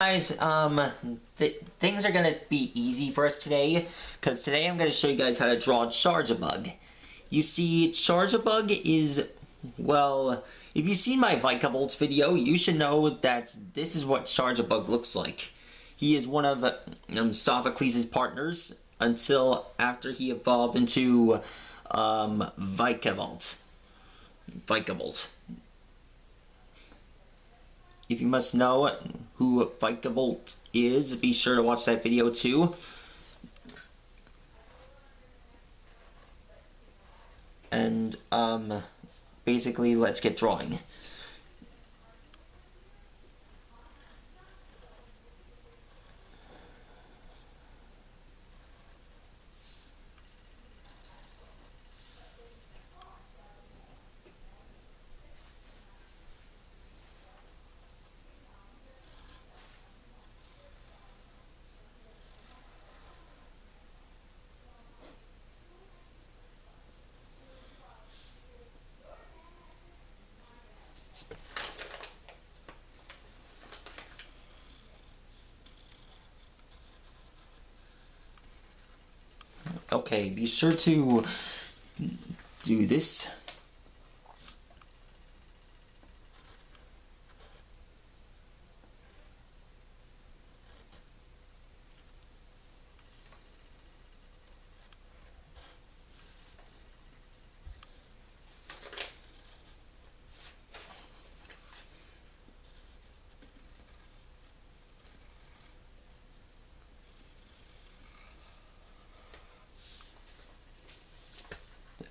Guys, things are gonna be easy for us today, because today I'm gonna show you guys how to draw charjabug. You see, charjabug is, well, if you've seen my Vikavolt video, you should know that this is what charjabug looks like. He is one of Sophocles' partners until after he evolved into Vikavolt. If you must know who Vikavolt is, be sure to watch that video too. And, basically, let's get drawing. Okay, be sure to do this.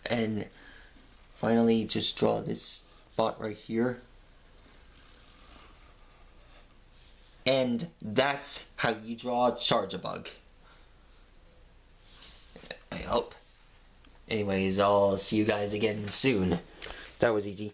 And finally, just draw this spot right here. And that's how you draw charjabug. I hope. Anyways, I'll see you guys again soon. That was easy.